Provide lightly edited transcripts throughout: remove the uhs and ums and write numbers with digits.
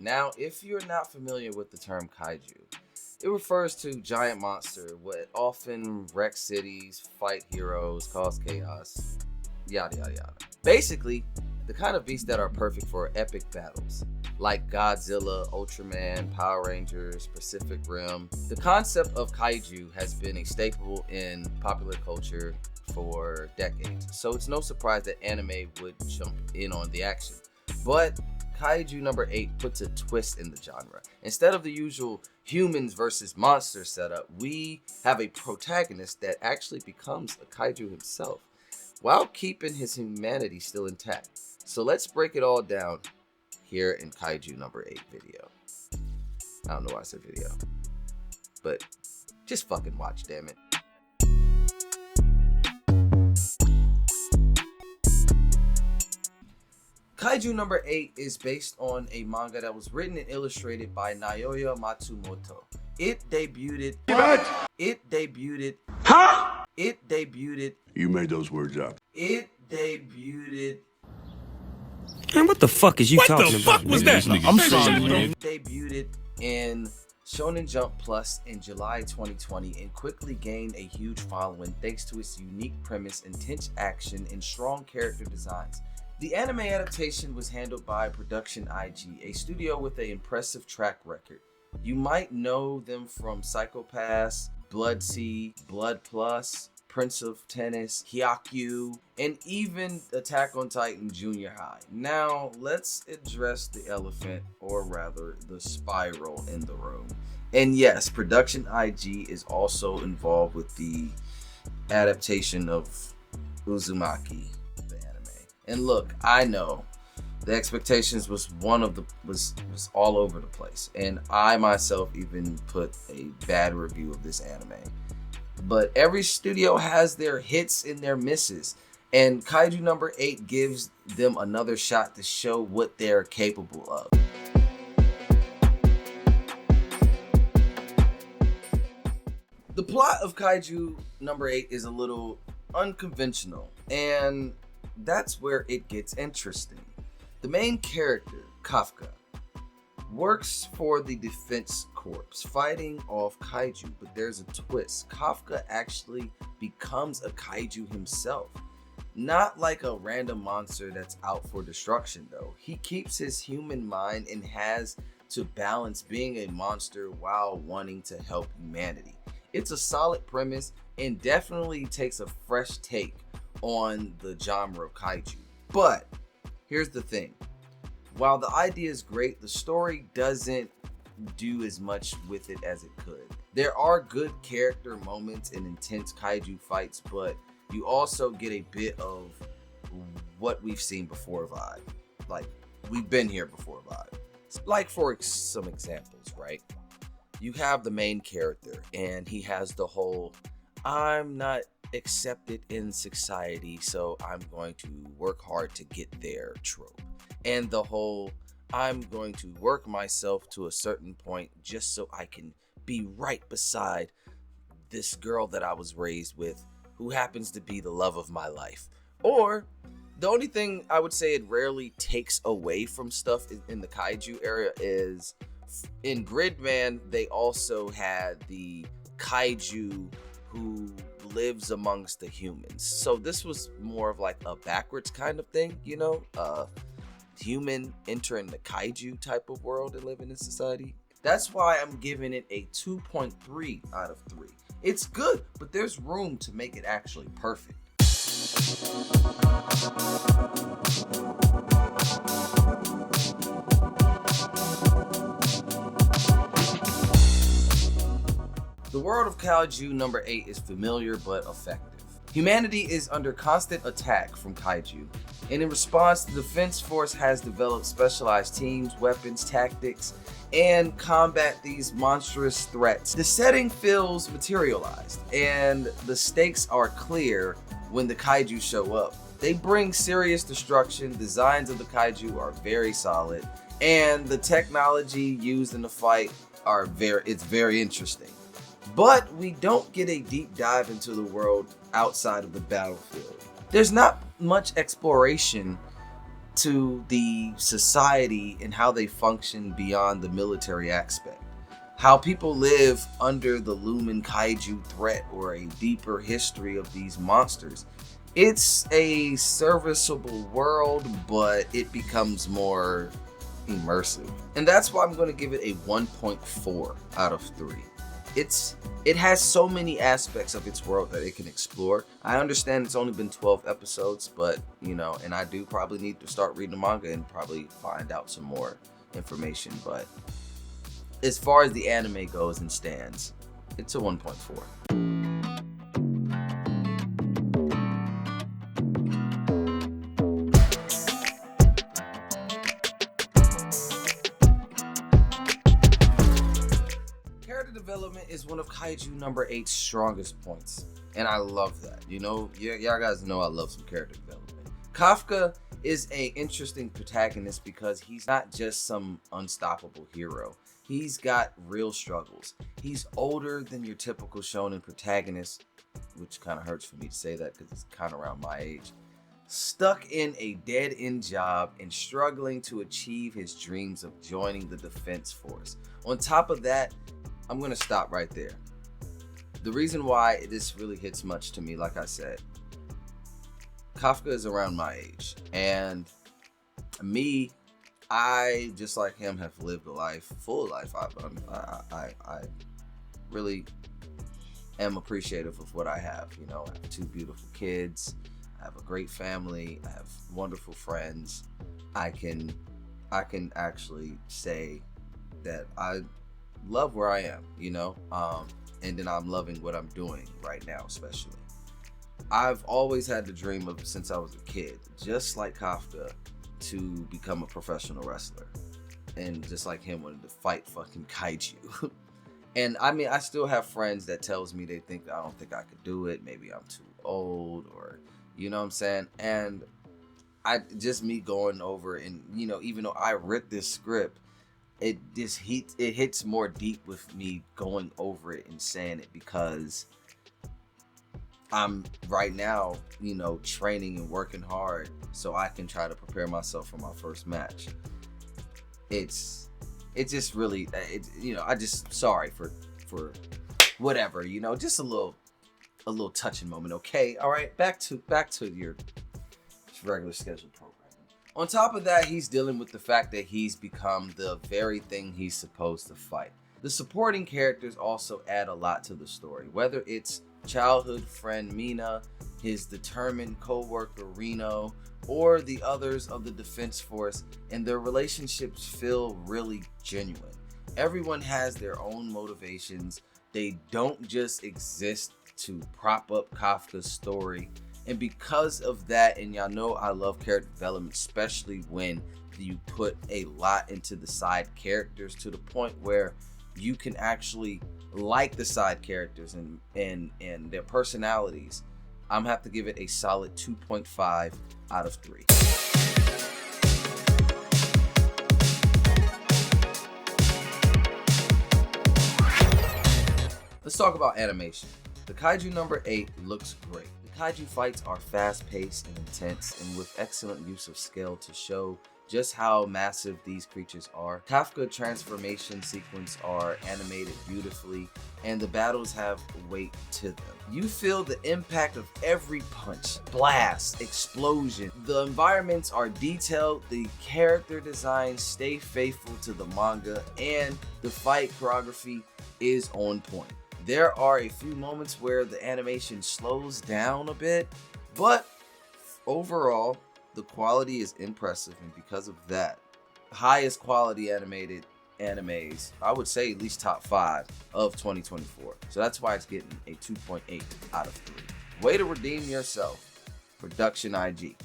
Now, if you're not familiar with the term kaiju, it refers to giant monster what often wreck cities, fight heroes, cause chaos, yada yada yada. Basically, the kind of beasts that are perfect for epic battles, like Godzilla, Ultraman, Power Rangers, Pacific Rim. The concept of kaiju has been a staple in popular culture for decades, so it's no surprise that anime would jump in on the action. But Kaiju number 8 puts a twist in the genre. Instead of the usual humans versus monsters setup, we have a protagonist that actually becomes a kaiju himself, while keeping his humanity still intact. So let's break it all down here in Kaiju number 8 video. I don't know why I said video, but just fucking watch, damn it. Kaiju number 8 is based on a manga that was written and illustrated by Naoya Matsumoto. It debuted. Huh? It debuted. You made those words up. It debuted. Man, what the fuck is you talking about? What the fuck was that? I'm sorry, man. It debuted in Shonen Jump Plus in July 2020 and quickly gained a huge following thanks to its unique premise, intense action, and strong character designs. The anime adaptation was handled by Production IG, a studio with an impressive track record. You might know them from Psycho Pass, Blood Sea, Blood Plus, Prince of Tennis, Hyaku, and even Attack on Titan Junior High. Now, let's address the elephant, or rather, the spiral in the room. And yes, Production IG is also involved with the adaptation of Uzumaki. And look, I know the expectations was all over the place, and I myself even put a bad review of this anime. But every studio has their hits and their misses, and Kaiju number 8 gives them another shot to show what they're capable of. The plot of Kaiju number 8 is a little unconventional, and that's where it gets interesting. The main character, Kafka, works for the Defense Corps, fighting off kaiju, but there's a twist. Kafka actually becomes a kaiju himself. Not like a random monster that's out for destruction though. He keeps his human mind and has to balance being a monster while wanting to help humanity. It's a solid premise and definitely takes a fresh take on the genre of kaiju. But here's the thing. While the idea is great, the story doesn't do as much with it as it could. There are good character moments and intense kaiju fights, but you also get a bit of what we've seen before vibe. Like, we've been here before vibe. Like, for some examples, right? You have the main character and he has the whole, I'm not accepted in society, so I'm going to work hard to get there trope. And the whole, I'm going to work myself to a certain point just so I can be right beside this girl that I was raised with, who happens to be the love of my life. Or the only thing I would say it rarely takes away from stuff in the kaiju area is in Gridman, they also had the kaiju who lives amongst the humans. So this was more of like a backwards kind of thing, you know? Human entering the kaiju type of world and living in society. That's why I'm giving it a 2.3 out of 3. It's good, but there's room to make it actually perfect. The world of Kaiju number 8 is familiar but effective. Humanity is under constant attack from kaiju, and in response, the Defense Force has developed specialized teams, weapons, tactics, and combat these monstrous threats. The setting feels materialized, and the stakes are clear when the kaiju show up. They bring serious destruction, designs of the kaiju are very solid, and the technology used in the fight it's very interesting. But we don't get a deep dive into the world outside of the battlefield. There's not much exploration to the society and how they function beyond the military aspect. How people live under the looming kaiju threat or a deeper history of these monsters. It's a serviceable world, but it becomes more immersive. And that's why I'm going to give it a 1.4 out of 3. It has so many aspects of its world that it can explore. I understand it's only been 12 episodes, but and I do probably need to start reading the manga and probably find out some more information. But as far as the anime goes and stands, it's a 1.4. Development is one of Kaiju number 8's strongest points, and I love that. Y'all guys know I love some character development. Kafka is an interesting protagonist because he's not just some unstoppable hero. He's got real struggles. He's older than your typical shonen protagonist, which kind of hurts for me to say that because he's kind of around my age. Stuck in a dead-end job and struggling to achieve his dreams of joining the defense force. On top of that, I'm going to stop right there. The reason why this really hits much to me, like I said, Kafka is around my age. And me, I, just like him, have lived a life, full life. I really am appreciative of what I have. I have 2 beautiful kids. I have a great family. I have wonderful friends. I can actually say that I love where I am, and then I'm loving what I'm doing right now, especially. I've always had the dream of, since I was a kid, just like Kafka, to become a professional wrestler. And just like him, wanted to fight fucking kaiju. And I mean, I still have friends that tells me I don't think I could do it. Maybe I'm too old, or, you know what I'm saying? And me going over and, even though I read this script, it hits more deep with me going over it and saying it, because I'm right now, training and working hard so I can try to prepare myself for my first match. It's just really, I just, sorry for whatever, just a little touching moment. Okay. All right. Back to your regular scheduled program. On top of that, he's dealing with the fact that he's become the very thing he's supposed to fight. The supporting characters also add a lot to the story, whether it's childhood friend Mina, his determined co-worker Reno, or the others of the defense force, and their relationships feel really genuine. Everyone has their own motivations. They don't just exist to prop up Kafka's story. And because of that, and y'all know I love character development, especially when you put a lot into the side characters to the point where you can actually like the side characters and their personalities, I'm have to give it a solid 2.5 out of 3. Let's talk about animation. The Kaiju number 8 looks great. Kaiju fights are fast-paced and intense, and with excellent use of scale to show just how massive these creatures are. Kafka transformation sequence are animated beautifully, and the battles have weight to them. You feel the impact of every punch, blast, explosion. The environments are detailed, the character designs stay faithful to the manga, and the fight choreography is on point. There are a few moments where the animation slows down a bit, but overall, the quality is impressive, and because of that, highest quality animated animes, I would say at least top 5 of 2024. So that's why it's getting a 2.8 out of 3. Way to redeem yourself, Production IG.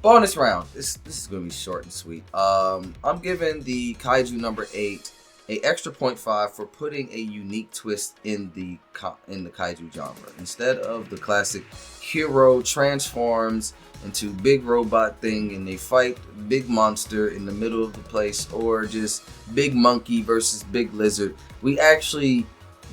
Bonus round. This is going to be short and sweet. I'm giving the Kaiju number 8 a extra 0.5 for putting a unique twist in the kaiju genre. Instead of the classic hero transforms into big robot thing and they fight big monster in the middle of the place, or just big monkey versus big lizard, we actually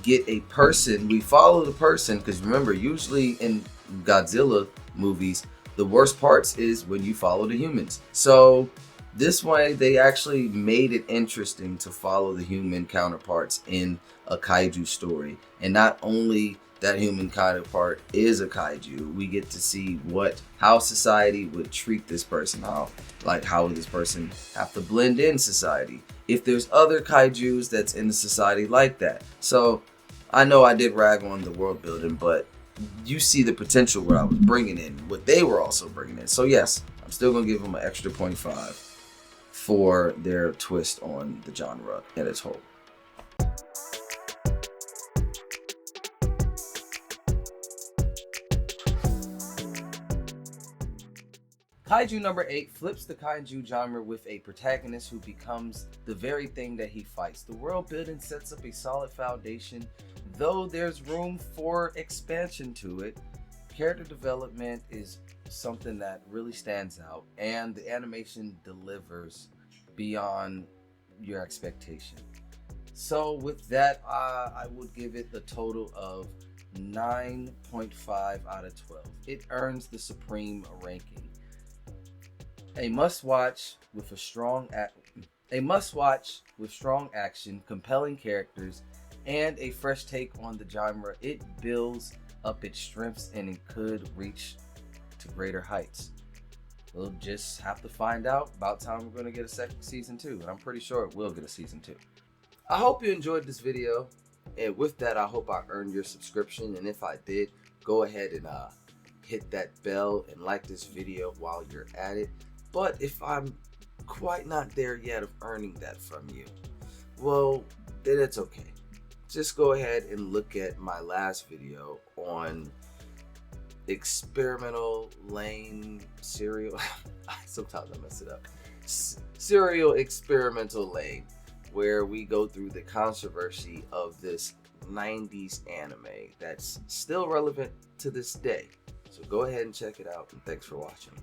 get a person. We follow the person, because remember, usually in Godzilla movies, the worst parts is when you follow the humans. So this way, they actually made it interesting to follow the human counterparts in a kaiju story. And not only that human counterpart is a kaiju, we get to see how society would treat this person. How would this person have to blend in society if there's other kaijus that's in the society like that. So I know I did rag on the world building, but you see the potential what I was bringing in, what they were also bringing in. So yes, I'm still gonna give them an extra 0.5 for their twist on the genre at its whole. Kaiju number 8 flips the kaiju genre with a protagonist who becomes the very thing that he fights. The world building sets up a solid foundation, though there's room for expansion to it. Character development is something that really stands out, and the animation delivers beyond your expectation. So with that, I would give it the total of 9.5 out of 12. It earns the supreme ranking. A must-watch with strong action, compelling characters, and a fresh take on the genre. It builds up its strengths and it could reach to greater heights. We'll just have to find out. About time we're going to get a season 2, and I'm pretty sure it will get a season 2. I hope you enjoyed this video, and with that, I hope I earned your subscription. And if I did, go ahead and hit that bell and like this video while you're at it. But if I'm quite not there yet of earning that from you, well, then it's okay. Just go ahead and look at my last video on experimental lane serial. Sometimes I mess it up. Serial experimental lane, where we go through the controversy of this 90s anime that's still relevant to this day. So go ahead and check it out, and thanks for watching.